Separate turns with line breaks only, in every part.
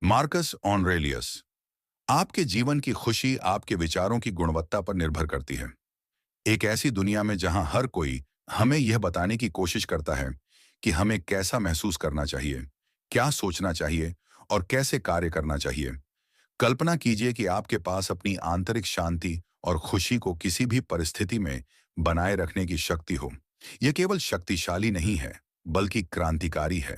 Marcus ऑनरेलियस। आपके जीवन की खुशी आपके विचारों की गुणवत्ता पर निर्भर करती है। एक ऐसी दुनिया में जहां हर कोई हमें यह बताने की कोशिश करता है कि हमें कैसा महसूस करना चाहिए, क्या सोचना चाहिए और कैसे कार्य करना चाहिए। कल्पना कीजिए कि आपके पास अपनी आंतरिक शांति और खुशी को किसी भी परिस्थिति में बनाए रखने की शक्ति हो। यह केवल शक्तिशाली नहीं है, बल्कि क्रांतिकारी है।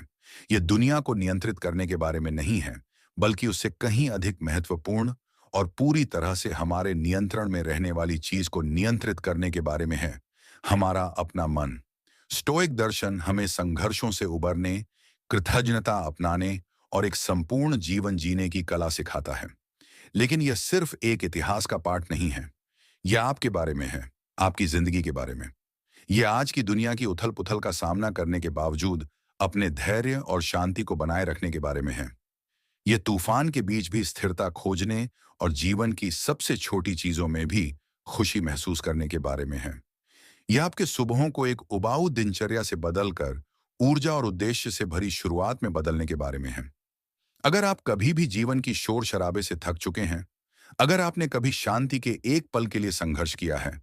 यह दुनिया को नियंत्रित करने के बारे में नहीं है, बल्कि उससे कहीं अधिक महत्वपूर्ण और पूरी तरह से हमारे नियंत्रण में रहने वाली चीज को नियंत्रित करने के बारे में है, हमारा अपना मन। स्टोइक दर्शन हमें संघर्षों से उबरने, कृतज्ञता अपनाने और एक संपूर्ण जीवन जीने की कला सिखाता है। लेकिन यह सिर्फ एक इतिहास का पाठ नहीं है। यह आपके बारे में है, आपकी जिंदगी के बारे में। यह आज की दुनिया की उथल-पुथल का सामना करने के बावजूद अपने धैर्य और शांति को बनाए रखने के बारे में है। यह तूफान के बीच भी स्थिरता खोजने और जीवन की सबसे छोटी चीजों में भी खुशी महसूस करने के बारे में है। यह आपके सुबहों को एक उबाऊ दिनचर्या से बदलकर ऊर्जा और उद्देश्य से भरी शुरुआत में बदलने के बारे में है। अगर आप कभी भी जीवन की शोर शराबे से थक चुके हैं, अगर आपने कभी शांति के एक पल के लिए संघर्ष किया है,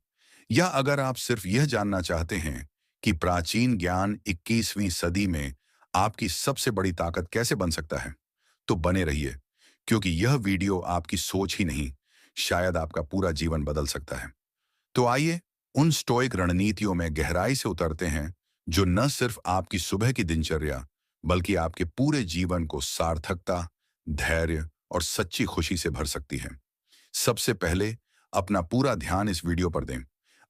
या अगर आप सिर्फ यह जानना चाहते हैं कि प्राचीन ज्ञान 21वीं सदी में आपकी सबसे बड़ी ताकत कैसे बन सकता है, तो बने रहिए, क्योंकि यह वीडियो आपकी सोच ही नहीं, शायद आपका पूरा जीवन बदल सकता है। तो आइए उन स्टोइक रणनीतियों में गहराई से उतरते हैं जो न सिर्फ आपकी सुबह की दिनचर्या, बल्कि आपके पूरे जीवन को सार्थकता, धैर्य और सच्ची खुशी से भर सकती है। सबसे पहले अपना पूरा ध्यान इस वीडियो पर दें।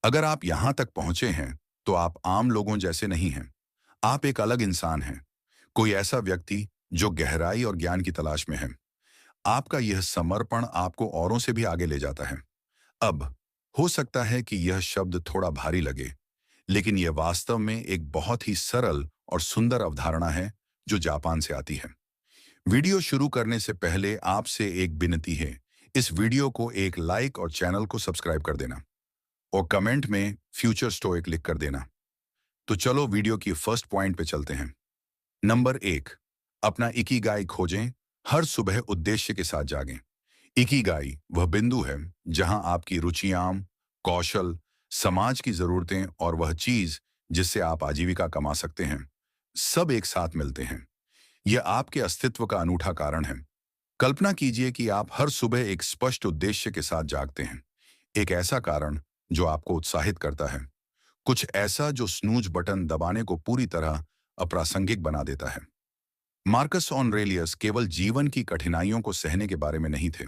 अगर आप यहां तक पहुंचे हैं, तो आप आम लोगों जैसे नहीं हैं। आप एक अलग इंसान हैं, कोई ऐसा व्यक्ति जो गहराई और ज्ञान की तलाश में है। आपका यह समर्पण आपको औरों से भी आगे ले जाता है। अब हो सकता है कि यह शब्द थोड़ा भारी लगे, लेकिन यह वास्तव में एक बहुत ही सरल और सुंदर अवधारणा है जो जापान से आती है। वीडियो शुरू करने से पहले आपसे एक विनती है, इस वीडियो को एक लाइक और चैनल को सब्सक्राइब कर देना और कमेंट में फ्यूचर स्टोइक लिख कर देना। तो चलो वीडियो की फर्स्ट पॉइंट पे चलते हैं। नंबर 1, अपना इकिगाई खोजें। हर सुबह उद्देश्य के साथ जागें। इकिगाई वह बिंदु है जहां आपकी रुचियां, कौशल, समाज की जरूरतें और वह चीज जिससे आप आजीविका कमा सकते हैं, सब एक साथ मिलते हैं। यह आपके अस्तित्व का अनूठा कारण है। कल्पना कीजिए कि आप हर सुबह एक स्पष्ट उद्देश्य के साथ जागते हैं। एक ऐसा कारण जो आपको उत्साहित करता है, कुछ ऐसा जो स्नूज बटन दबाने को पूरी तरह अप्रासंगिक बना देता है। मार्कस ऑनरेलियस केवल जीवन की कठिनाइयों को सहने के बारे में नहीं थे।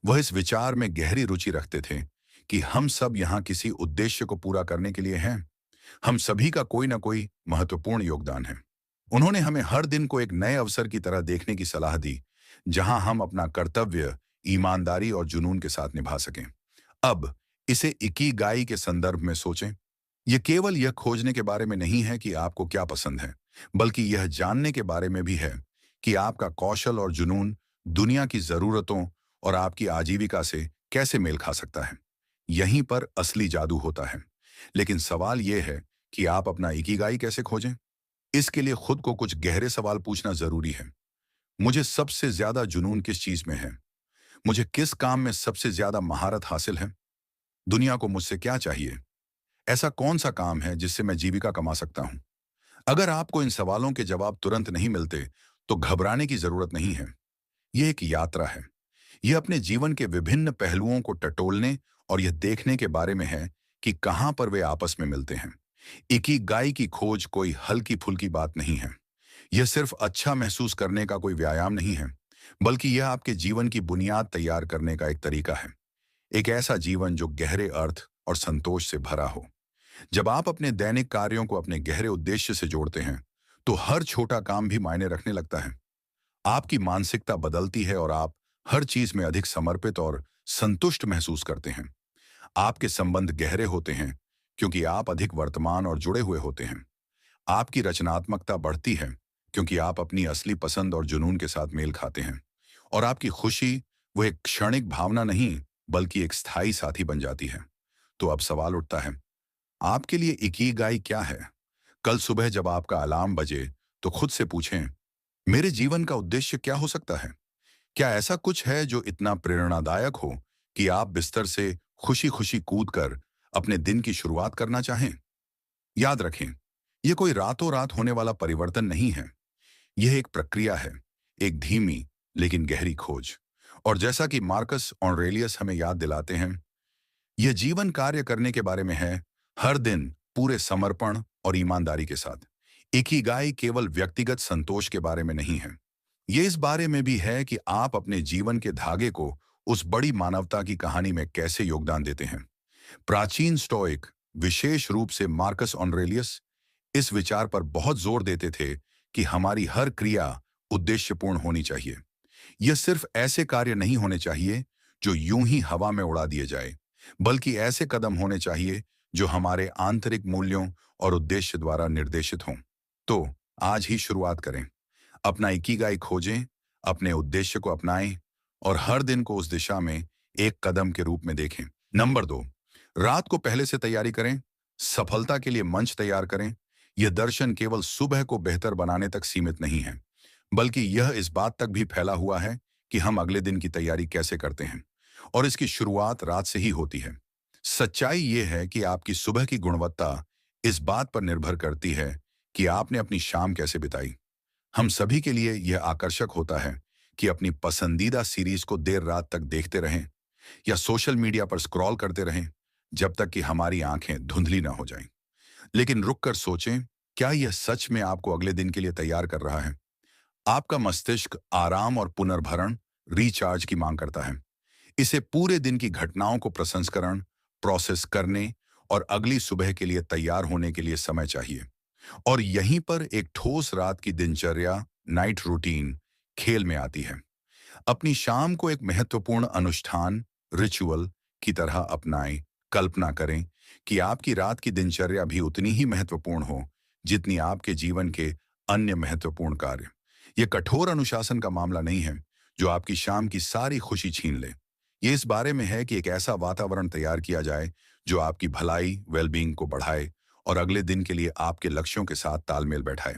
वह इस विचार में गहरी रुचि रखते थे कि हम सब यहाँ किसी उद्देश्य को पूरा करने के लिए हैं। हम सभी का कोई ना कोई महत्वपूर्ण योगदान है। उन्होंने हमें हर दिन को एक नए अवसर की तरह देखने की सलाह दी, जहां हम अपना कर्तव्य ईमानदारी और जुनून के साथ निभा सकें। अब इसे इकिगाई के संदर्भ में सोचें। यह केवल यह खोजने के बारे में नहीं है कि आपको क्या पसंद है, बल्कि यह जानने के बारे में भी है कि आपका कौशल और जुनून दुनिया की जरूरतों और आपकी आजीविका से कैसे मेल खा सकता है। यहीं पर असली जादू होता है। लेकिन सवाल यह है कि आप अपना इकिगाई कैसे खोजें। इसके लिए खुद को कुछ गहरे सवाल पूछना जरूरी है। मुझे सबसे ज्यादा जुनून किस चीज में है? मुझे किस काम में सबसे ज्यादा महारत हासिल है? दुनिया को मुझसे क्या चाहिए? ऐसा कौन सा काम है जिससे मैं जीविका कमा सकता हूं? अगर आपको इन सवालों के जवाब तुरंत नहीं मिलते, तो घबराने की जरूरत नहीं है। यह एक यात्रा है। यह अपने जीवन के विभिन्न पहलुओं को टटोलने और यह देखने के बारे में है कि कहां पर वे आपस में मिलते हैं। इकिगाई की खोज कोई हल्की फुल्की बात नहीं है। यह सिर्फ अच्छा महसूस करने का कोई व्यायाम नहीं है, बल्कि यह आपके जीवन की बुनियाद तैयार करने का एक तरीका है। एक ऐसा जीवन जो गहरे अर्थ और संतोष से भरा हो। जब आप अपने दैनिक कार्यों को अपने गहरे उद्देश्य से जोड़ते हैं, तो हर छोटा काम भी मायने रखने लगता है। आपकी मानसिकता बदलती है और आप हर चीज में अधिक समर्पित और संतुष्ट महसूस करते हैं। आपके संबंध गहरे होते हैं क्योंकि आप अधिक वर्तमान और जुड़े हुए होते हैं। आपकी रचनात्मकता बढ़ती है क्योंकि आप अपनी असली पसंद और जुनून के साथ मेल खाते हैं। और आपकी खुशी वो एक क्षणिक भावना नहीं, बल्कि एक स्थायी साथी बन जाती है। तो अब सवाल उठता है, आपके लिए इकिगाई क्या है? कल सुबह जब आपका अलार्म बजे, तो खुद से पूछें, मेरे जीवन का उद्देश्य क्या हो सकता है? क्या ऐसा कुछ है जो इतना प्रेरणादायक हो कि आप बिस्तर से खुशी-खुशी कूदकर अपने दिन की शुरुआत करना चाहें? याद रखें, यह कोई रातों-रात होने वाला परिवर्तन नहीं है। यह एक प्रक्रिया है, एक धीमी लेकिन गहरी खोज। और जैसा कि मार्कस ऑरेलियस हमें याद दिलाते हैं, यह जीवन कार्य करने के बारे में है, हर दिन पूरे समर्पण और ईमानदारी के साथ। इकिगाई केवल व्यक्तिगत संतोष के बारे में नहीं है। ये इस बारे में भी है कि आप अपने जीवन के धागे को उस बड़ी मानवता की कहानी में कैसे योगदान देते हैं। प्राचीन स्टोइक, विशेष रूप से मार्कस ऑरेलियस, इस विचार पर बहुत जोर देते थे कि हमारी हर क्रिया उद्देश्यपूर्ण होनी चाहिए। यह सिर्फ ऐसे कार्य नहीं होने चाहिए जो यूं ही हवा में उड़ा दिए जाए, बल्कि ऐसे कदम होने चाहिए जो हमारे आंतरिक मूल्यों और उद्देश्य द्वारा निर्देशित हों। तो आज ही शुरुआत करें, अपना इकिगाई खोजें, अपने उद्देश्य को अपनाएं और हर दिन को उस दिशा में एक कदम के रूप में देखें। नंबर 2, रात को पहले से तैयारी करें, सफलता के लिए मंच तैयार करें। यह दर्शन केवल सुबह को बेहतर बनाने तक सीमित नहीं है, बल्कि यह इस बात तक भी फैला हुआ है कि हम अगले दिन की तैयारी कैसे करते हैं, और इसकी शुरुआत रात से ही होती है। सच्चाई यह है कि आपकी सुबह की गुणवत्ता इस बात पर निर्भर करती है कि आपने अपनी शाम कैसे बिताई। हम सभी के लिए यह आकर्षक होता है कि अपनी पसंदीदा सीरीज को देर रात तक देखते रहें या सोशल मीडिया पर स्क्रॉल करते रहें, जब तक कि हमारी आंखें धुंधली ना हो जाएं। लेकिन रुक कर सोचें, क्या यह सच में आपको अगले दिन के लिए तैयार कर रहा है? आपका मस्तिष्क आराम और पुनर्भरण, रिचार्ज की मांग करता है। इसे पूरे दिन की घटनाओं को प्रसंस्करण, प्रोसेस करने और अगली सुबह के लिए तैयार होने के लिए समय चाहिए। और यहीं पर एक ठोस रात की दिनचर्या, नाइट रूटीन, खेल में आती है। अपनी शाम को एक महत्वपूर्ण अनुष्ठान, रिचुअल की तरह अपनाएं। कल्पना करें कि आपकी रात की दिनचर्या भी उतनी ही महत्वपूर्ण हो जितनी आपके जीवन के अन्य महत्वपूर्ण कार्य। यह कठोर अनुशासन का मामला नहीं है जो आपकी शाम की सारी खुशी छीन ले। ये इस बारे में है कि एक ऐसा वातावरण तैयार किया जाए जो आपकी भलाई, वेलबींग को बढ़ाए और अगले दिन के लिए आपके लक्ष्यों के साथ तालमेल बैठाए।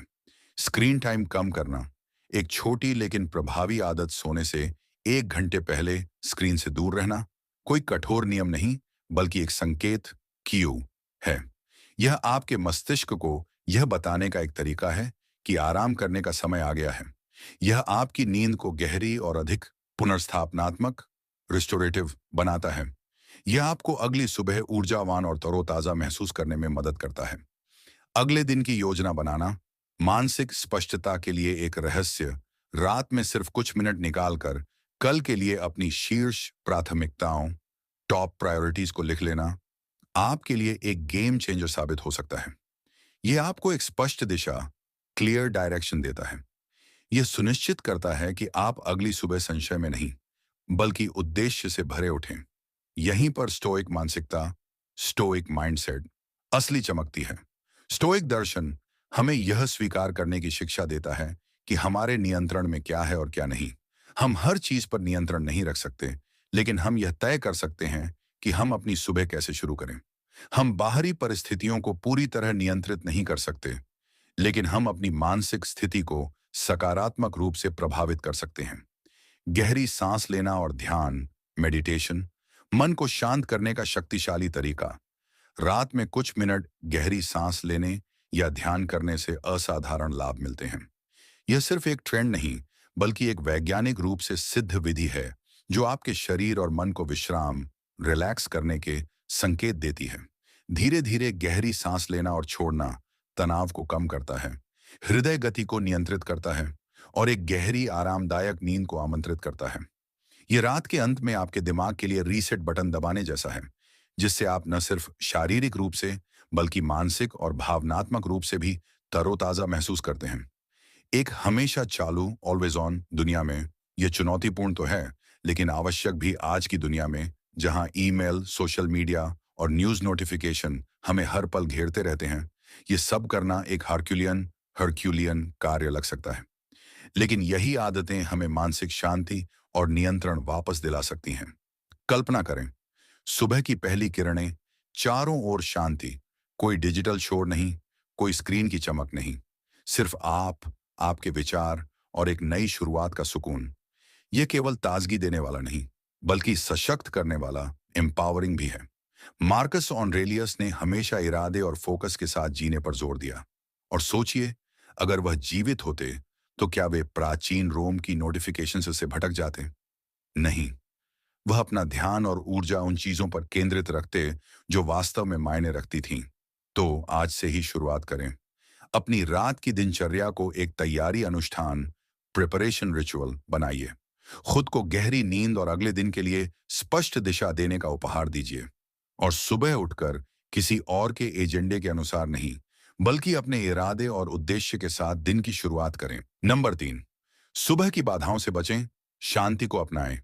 स्क्रीन टाइम कम करना, एक छोटी लेकिन प्रभावी आदत, सोने से 1 घंटे पहले स्क्रीन से दूर रहना, कोई कठोर नियम नहीं, बल्कि एक संकेत, क्यू है। यह आपके मस्तिष्क को यह बताने का एक तरीका है कि आराम करने का समय आ गया है। यह आपकी नींद को गहरी और अधिक पुनर्स्थापनात्मक, रिस्टोरेटिव बनाता है। यह आपको अगली सुबह ऊर्जावान और तरोताजा महसूस करने में मदद करता है। अगले दिन की योजना बनाना, मानसिक स्पष्टता के लिए एक रहस्य, रात में सिर्फ कुछ मिनट निकालकर कल के लिए अपनी शीर्ष प्राथमिकताओं, टॉप प्रायोरिटीज को लिख लेना, आपके लिए एक गेम चेंजर साबित हो सकता है। यह आपको एक स्पष्ट दिशा, क्लियर डायरेक्शन देता है। यह सुनिश्चित करता है कि आप अगली सुबह संशय में नहीं, बल्कि उद्देश्य से भरे उठें। यहीं पर स्टोइक मानसिकता, स्टोइक माइंडसेट असली चमकती है। स्टोइक दर्शन हमें यह स्वीकार करने की शिक्षा देता है कि हमारे नियंत्रण में क्या है और क्या नहीं। हम हर चीज पर नियंत्रण नहीं रख सकते, लेकिन हम यह तय कर सकते हैं कि हम अपनी सुबह कैसे शुरू करें। हम बाहरी परिस्थितियों को पूरी तरह नियंत्रित नहीं कर सकते, लेकिन हम अपनी मानसिक स्थिति को सकारात्मक रूप से प्रभावित कर सकते हैं। गहरी सांस लेना और ध्यान, मेडिटेशन, मन को शांत करने का शक्तिशाली तरीका। रात में कुछ मिनट गहरी सांस लेने या ध्यान करने से असाधारण लाभ मिलते हैं। यह सिर्फ एक ट्रेंड नहीं, बल्कि एक वैज्ञानिक रूप से सिद्ध विधि है जो आपके शरीर और मन को विश्राम, रिलैक्स करने के संकेत देती है। धीरे धीरे गहरी सांस लेना और छोड़ना तनाव को कम करता है, हृदय गति को नियंत्रित करता है और एक गहरी आरामदायक नींद को आमंत्रित करता है। ये रात के अंत में आपके दिमाग के लिए रीसेट बटन दबाने जैसा है, जिससे आप न सिर्फ शारीरिक रूप से बल्कि मानसिक और भावनात्मक रूप से भी तरोताजा महसूस करते हैं। एक हमेशा चालू, ऑलवेज ऑन दुनिया में यह चुनौतीपूर्ण तो है, लेकिन आवश्यक भी आज की दुनिया में, जहां ईमेल, सोशल मीडिया और न्यूज नोटिफिकेशन हमें हर पल घेरते रहते हैं। ये सब करना एक हरक्यूलियन कार्य लग सकता है, लेकिन यही आदतें हमें मानसिक शांति और नियंत्रण वापस दिला सकती हैं। कल्पना करें, सुबह की पहली किरणें, चारों ओर शांति, कोई डिजिटल शोर नहीं, कोई स्क्रीन की चमक नहीं, सिर्फ आप, आपके विचार और एक नई शुरुआत का सुकून। यह केवल ताजगी देने वाला नहीं, बल्कि सशक्त करने वाला, एम्पावरिंग भी है। मार्कस ऑनरेलियस ने हमेशा इरादे और फोकस के साथ जीने पर जोर दिया। और सोचिए, अगर वह जीवित होते, तो क्या वे प्राचीन रोम की नोटिफिकेशन से भटक जाते? नहीं। वह अपना ध्यान और ऊर्जा उन चीजों पर केंद्रित रखते जो वास्तव में मायने रखती थीं। तो आज से ही शुरुआत करें। अपनी रात की दिनचर्या को एक तैयारी अनुष्ठान, प्रिपरेशन रिचुअल बनाइए। खुद को गहरी नींद और अगले दिन के लिए स्पष्ट दिशा देने का उपहार दीजिए। और सुबह उठकर किसी और के एजेंडे के अनुसार नहीं, बल्कि अपने इरादे और उद्देश्य के साथ दिन की शुरुआत करें। नंबर 3, सुबह की बाधाओं से बचें, शांति को अपनाएं।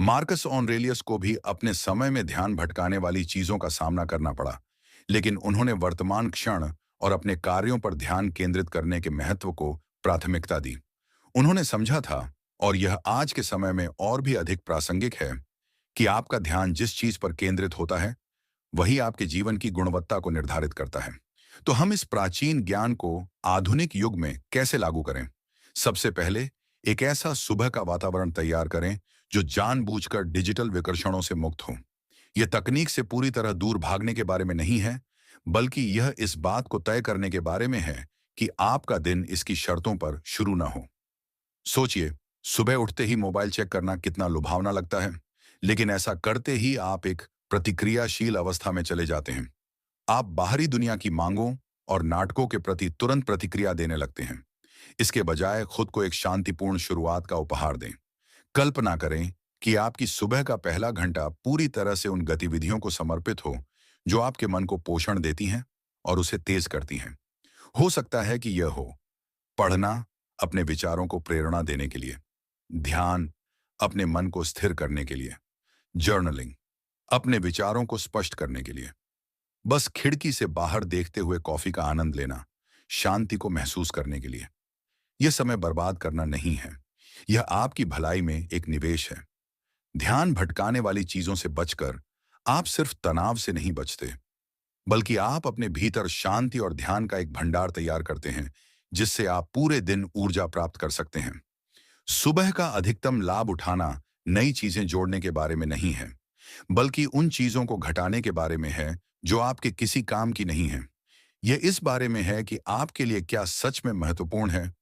मार्कस ऑनरेलियस को भी अपने समय में ध्यान भटकाने वाली चीजों का सामना करना पड़ा, लेकिन उन्होंने वर्तमान क्षण और अपने कार्यों पर ध्यान केंद्रित करने के महत्व को प्राथमिकता दी। उन्होंने समझा था, और यह आज के समय में और भी अधिक प्रासंगिक है, कि आपका ध्यान जिस चीज पर केंद्रित होता है, वही आपके जीवन की गुणवत्ता को निर्धारित करता है। तो हम इस प्राचीन ज्ञान को आधुनिक युग में कैसे लागू करें? सबसे पहले, एक ऐसा सुबह का वातावरण तैयार करें जो जानबूझकर डिजिटल विकर्षणों से मुक्त हो। यह तकनीक से पूरी तरह दूर भागने के बारे में नहीं है, बल्कि यह इस बात को तय करने के बारे में है कि आपका दिन इसकी शर्तों पर शुरू ना हो। सोचिए, सुबह उठते ही मोबाइल चेक करना कितना लुभावना लगता है, लेकिन ऐसा करते ही आप एक प्रतिक्रियाशील अवस्था में चले जाते हैं। आप बाहरी दुनिया की मांगों और नाटकों के प्रति तुरंत प्रतिक्रिया देने लगते हैं। इसके बजाय खुद को एक शांतिपूर्ण शुरुआत का उपहार दें। कल्पना करें कि आपकी सुबह का पहला घंटा पूरी तरह से उन गतिविधियों को समर्पित हो जो आपके मन को पोषण देती हैं और उसे तेज करती हैं। हो सकता है कि यह हो पढ़ना, अपने विचारों को प्रेरणा देने के लिए; ध्यान, अपने मन को स्थिर करने के लिए; जर्नलिंग, अपने विचारों को स्पष्ट करने के लिए; बस खिड़की से बाहर देखते हुए कॉफी का आनंद लेना, शांति को महसूस करने के लिए। यह समय बर्बाद करना नहीं है, यह आपकी भलाई में एक निवेश है। ध्यान भटकाने वाली चीजों से बचकर आप सिर्फ तनाव से नहीं बचते, बल्कि आप अपने भीतर शांति और ध्यान का एक भंडार तैयार करते हैं, जिससे आप पूरे दिन ऊर्जा प्राप्त कर सकते हैं। सुबह का अधिकतम लाभ उठाना नई चीजें जोड़ने के बारे में नहीं है, बल्कि उन चीजों को घटाने के बारे में है जो आपके किसी काम की नहीं है। यह इस बारे में है कि आपके लिए क्या सच में महत्वपूर्ण है।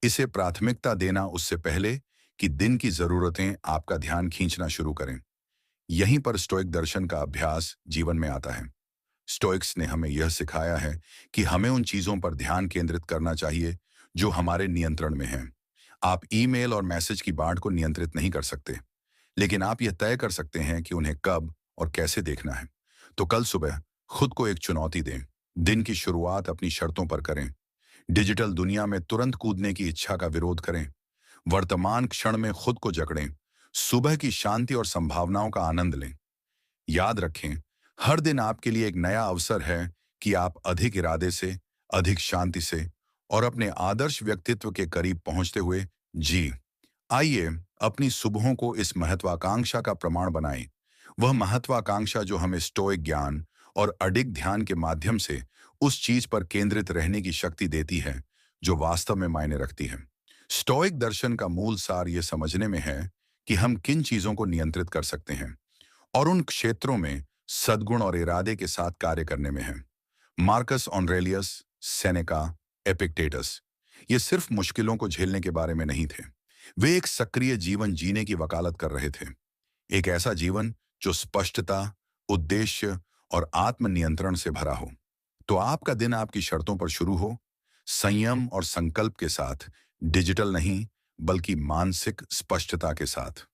इसे प्राथमिकता देना उससे पहले कि दिन की जरूरतें आपका ध्यान खींचना शुरू करें। यहीं पर स्टोइक दर्शन का अभ्यास जीवन में आता है। स्टोइक्स ने हमें यह सिखाया है कि हमें उन चीजों पर ध्यान केंद्रित करना चाहिए जो हमारे नियंत्रण में हैं। आप ईमेल और मैसेज की बाढ़ को नियंत्रित नहीं कर सकते, लेकिन आप यह तय कर सकते हैं कि उन्हें कब और कैसे देखना है। तो कल सुबह खुद को एक चुनौती दें। दिन की शुरुआत अपनी शर्तों पर करें। डिजिटल दुनिया में तुरंत कूदने की इच्छा का विरोध करें। वर्तमान क्षण में खुद को जकड़ें। सुबह की शांति और संभावनाओं का आनंद लें। याद रखें, हर दिन आपके लिए एक नया अवसर है कि आप अधिक इरादे से, अधिक शांति से और अपने आदर्श व्यक्तित्व के करीब पहुंचते हुए जी। आइए अपनी सुबहों को इस महत्वाकांक्षा का प्रमाण बनाएं। वह महत्वाकांक्षा जो हमें स्टोइक ज्ञान और अडिग ध्यान के माध्यम से उस चीज पर केंद्रित रहने की शक्ति देती है जो वास्तव में मायने रखती है। स्टोइक दर्शन का मूल सार यह समझने में है कि हम किन चीजों को नियंत्रित कर सकते हैं और उन क्षेत्रों में सद्गुण और इरादे के साथ कार्य करने में है। मार्कस ऑनरेलियस, सेनेका, एपिक्टेटस ये सिर्फ मुश्किलों को झेलने के बारे में नहीं थे, वे एक सक्रिय जीवन जीने की वकालत कर रहे थे। एक ऐसा जीवन जो स्पष्टता, उद्देश्य और आत्मनियंत्रण से भरा हो। तो आपका दिन आपकी शर्तों पर शुरू हो, संयम और संकल्प के साथ, डिजिटल नहीं बल्कि मानसिक स्पष्टता के साथ।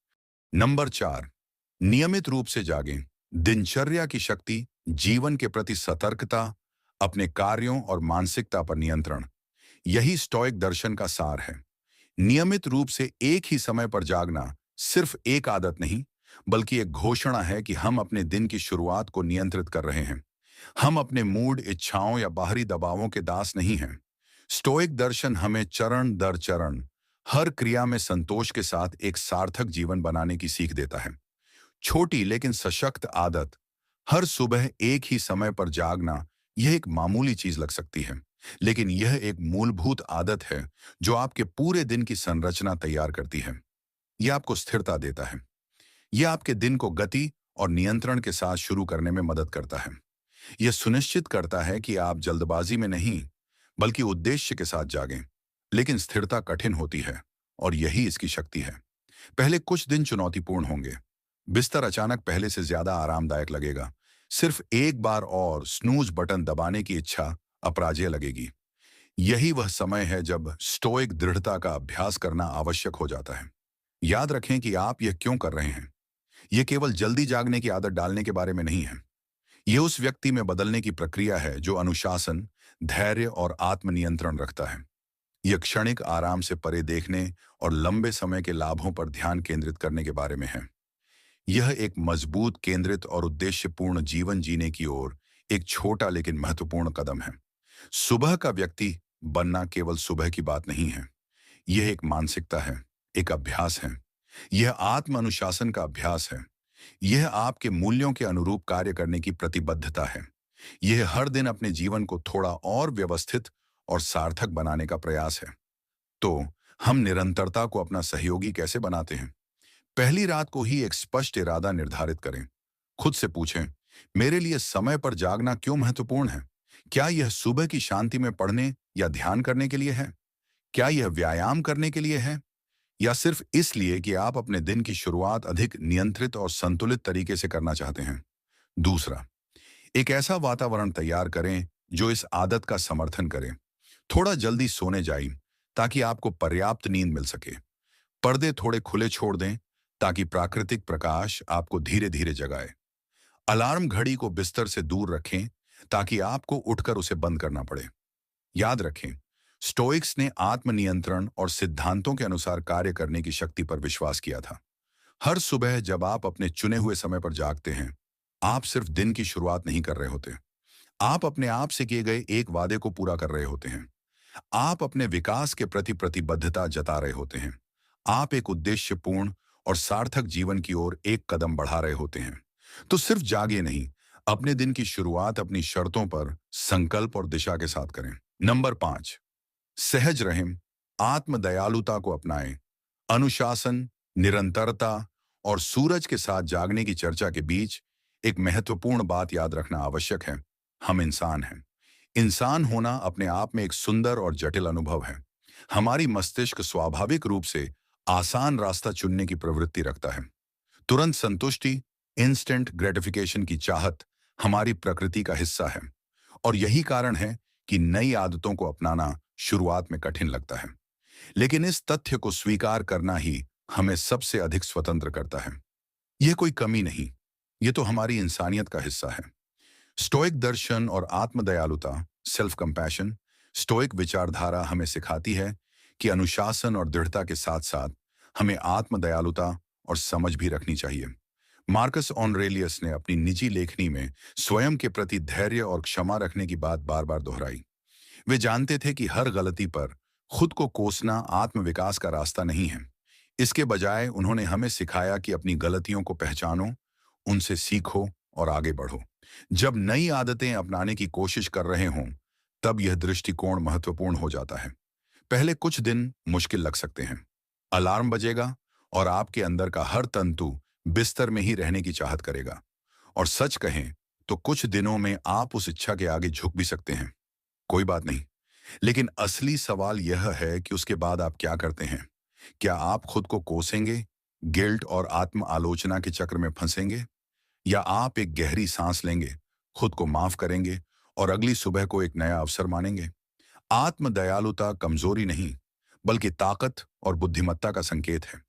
नंबर 4, नियमित रूप से जागें। दिनचर्या की शक्ति, जीवन के प्रति सतर्कता, अपने कार्यों और मानसिकता पर नियंत्रण, यही स्टोइक दर्शन का सार है। नियमित रूप से एक ही समय पर जागना सिर्फ एक आदत नहीं, बल्कि एक घोषणा है कि हम अपने दिन की शुरुआत को नियंत्रित कर रहे हैं। हम अपने मूड, इच्छाओं या बाहरी दबावों के दास नहीं हैं। स्टोइक दर्शन हमें चरण दर चरण, हर क्रिया में संतोष के साथ एक सार्थक जीवन बनाने की सीख देता है। छोटी लेकिन सशक्त आदत, हर सुबह एक ही समय पर जागना, यह एक मामूली चीज लग सकती है, लेकिन यह एक मूलभूत आदत है जो आपके पूरे दिन की संरचना तैयार करती है। यह आपको स्थिरता देता है। यह आपके दिन को गति और नियंत्रण के साथ शुरू करने में मदद करता है। यह सुनिश्चित करता है कि आप जल्दबाजी में नहीं, बल्कि उद्देश्य के साथ जागें। लेकिन स्थिरता कठिन होती है, और यही इसकी शक्ति है। पहले कुछ दिन चुनौतीपूर्ण होंगे। बिस्तर अचानक पहले से ज्यादा आरामदायक लगेगा। सिर्फ एक बार और स्नूज बटन दबाने की इच्छा अपराजेय लगेगी। यही वह समय है जब स्टोइक दृढ़ता का अभ्यास करना आवश्यक हो जाता है। याद रखें कि आप यह क्यों कर रहे हैं। यह केवल जल्दी जागने की आदत डालने के बारे में नहीं है। यह उस व्यक्ति में बदलने की प्रक्रिया है जो अनुशासन, धैर्य और आत्मनियंत्रण रखता है। यह क्षणिक आराम से परे देखने और लंबे समय के लाभों पर ध्यान केंद्रित करने के बारे में है। यह एक मजबूत, केंद्रित और उद्देश्यपूर्ण जीवन जीने की ओर एक छोटा लेकिन महत्वपूर्ण कदम है। सुबह का व्यक्ति बनना केवल सुबह की बात नहीं है। यह एक मानसिकता है, एक अभ्यास है। यह आत्म अनुशासन का अभ्यास है। यह आपके मूल्यों के अनुरूप कार्य करने की प्रतिबद्धता है। यह हर दिन अपने जीवन को थोड़ा और व्यवस्थित और सार्थक बनाने का प्रयास है। तो हम निरंतरता को अपना सहयोगी कैसे बनाते हैं? पहली रात को ही एक स्पष्ट इरादा निर्धारित करें। खुद से पूछें, मेरे लिए समय पर जागना क्यों महत्वपूर्ण है? क्या यह सुबह की शांति में पढ़ने या ध्यान करने के लिए है? क्या यह व्यायाम करने के लिए है? या सिर्फ इसलिए कि आप अपने दिन की शुरुआत अधिक नियंत्रित और संतुलित तरीके से करना चाहते हैं? दूसरा, एक ऐसा वातावरण तैयार करें जो इस आदत का समर्थन करे। थोड़ा जल्दी सोने जाइए ताकि आपको पर्याप्त नींद मिल सके। पर्दे थोड़े खुले छोड़ दें ताकि प्राकृतिक प्रकाश आपको धीरे धीरे जगाए। अलार्म घड़ी को बिस्तर से दूर रखें ताकि आपको उठकर उसे बंद करना पड़े। याद रखें, स्टोइक्स ने आत्मनियंत्रण और सिद्धांतों के अनुसार कार्य करने की शक्ति पर विश्वास किया था। हर सुबह जब आप अपने चुने हुए समय पर जागते हैं, आप सिर्फ दिन की शुरुआत नहीं कर रहे होते। आप अपने आप से किए गए एक वादे को पूरा कर रहे होते हैं। आप अपने विकास के प्रति प्रतिबद्धता जता रहे होते हैं। आप एक उद्देश्यपूर्ण और सार्थक जीवन की ओर एक कदम बढ़ा रहे होते हैं। तो सिर्फ जागे नहीं, अपने दिन की शुरुआत अपनी शर्तों पर संकल्प और दिशा के साथ करें। नंबर 5, सहज रहें, आत्म दयालुता को अपनाएं। अनुशासन, निरंतरता और सूरज के साथ जागने की चर्चा के बीच एक महत्वपूर्ण बात याद रखना आवश्यक है। हम इंसान हैं। इंसान होना अपने आप में एक सुंदर और जटिल अनुभव है। हमारी मस्तिष्क स्वाभाविक रूप से आसान रास्ता चुनने की प्रवृत्ति रखता है। तुरंत संतुष्टि, इंस्टेंट ग्रेटिफिकेशन की चाहत हमारी प्रकृति का हिस्सा है, और यही कारण है कि नई आदतों को अपनाना शुरुआत में कठिन लगता है। लेकिन इस तथ्य को स्वीकार करना ही हमें सबसे अधिक स्वतंत्र करता है। यह कोई कमी नहीं, यह तो हमारी इंसानियत का हिस्सा है। स्टोइक दर्शन और आत्मदयालुता, सेल्फ कंपैशन, स्टोइक विचारधारा हमें सिखाती है कि अनुशासन और दृढ़ता के साथ साथ हमें आत्मदयालुता और समझ भी रखनी चाहिए। मार्कस ऑनरेलियस ने अपनी निजी लेखनी में स्वयं के प्रति धैर्य और क्षमा रखने की बात बार बार दोहराई। वे जानते थे कि हर गलती पर खुद को कोसना आत्मविकास का रास्ता नहीं है। इसके बजाय उन्होंने हमें सिखाया कि अपनी गलतियों को पहचानो, उनसे सीखो और आगे बढ़ो। जब नई आदतें अपनाने की कोशिश कर रहे हों, तब यह दृष्टिकोण महत्वपूर्ण हो जाता है। पहले कुछ दिन मुश्किल लग सकते हैं। अलार्म बजेगा और आपके अंदर का हर तंतु बिस्तर में ही रहने की चाहत करेगा। और सच कहें तो कुछ दिनों में आप उस इच्छा के आगे झुक भी सकते हैं। कोई बात नहीं। लेकिन असली सवाल यह है कि उसके बाद आप क्या करते हैं। क्या आप खुद को कोसेंगे, गिल्ट और आत्म आलोचना के चक्र में फंसेंगे, या आप एक गहरी सांस लेंगे, खुद को माफ करेंगे और अगली सुबह को एक नया अवसर मानेंगे? आत्म दयालुता कमजोरी नहीं, बल्कि ताकत और बुद्धिमत्ता का संकेत है।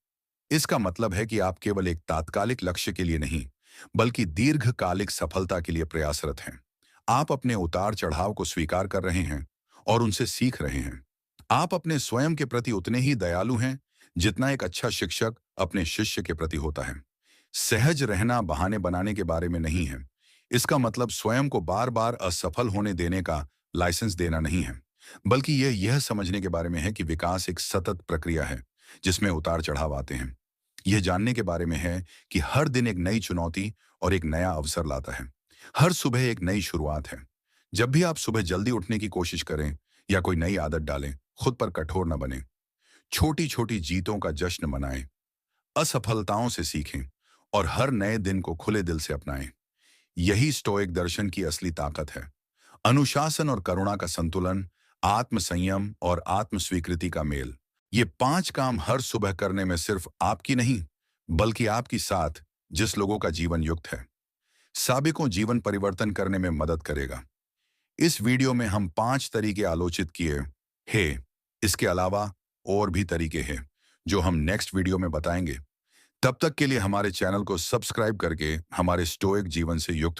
इसका मतलब है कि आप केवल एक तात्कालिक लक्ष्य के लिए नहीं, बल्कि दीर्घकालिक सफलता के लिए प्रयासरत हैं। आप अपने उतार चढ़ाव को स्वीकार कर रहे हैं और उनसे सीख रहे हैं। आप अपने स्वयं के प्रति उतने ही दयालु हैं जितना एक अच्छा शिक्षक अपने शिष्य के प्रति होता है। सहज रहना बहाने बनाने के बारे में नहीं है। इसका मतलब स्वयं को बार बार असफल होने देने का लाइसेंस देना नहीं है, बल्कि यह समझने के बारे में है कि विकास एक सतत प्रक्रिया है जिसमें उतार चढ़ाव आते हैं। यह जानने के बारे में है कि हर दिन एक नई चुनौती और एक नया अवसर लाता है। हर सुबह एक नई शुरुआत है। जब भी आप सुबह जल्दी उठने की कोशिश करें या कोई नई आदत डालें, खुद पर कठोर न बने। छोटी छोटी जीतों का जश्न मनाएं। असफलताओं से सीखें और हर नए दिन को खुले दिल से अपनाएं। यही स्टोइक दर्शन की असली ताकत है। अनुशासन और करुणा का संतुलन, आत्म संयम और आत्म स्वीकृति का मेल। ये 5 काम हर सुबह करने में सिर्फ आपकी नहीं, बल्कि आपकी साथ जिस लोगों का जीवन युक्त है, साबिकों जीवन परिवर्तन करने में मदद करेगा। इस वीडियो में हम 5 तरीके आलोचित किए हैं। इसके अलावा और भी तरीके हैं, जो हम नेक्स्ट वीडियो में बताएंगे। तब तक के लिए हमारे चैनल को सब्सक्राइब करके हमारे स्टोइक जीवन से युक्त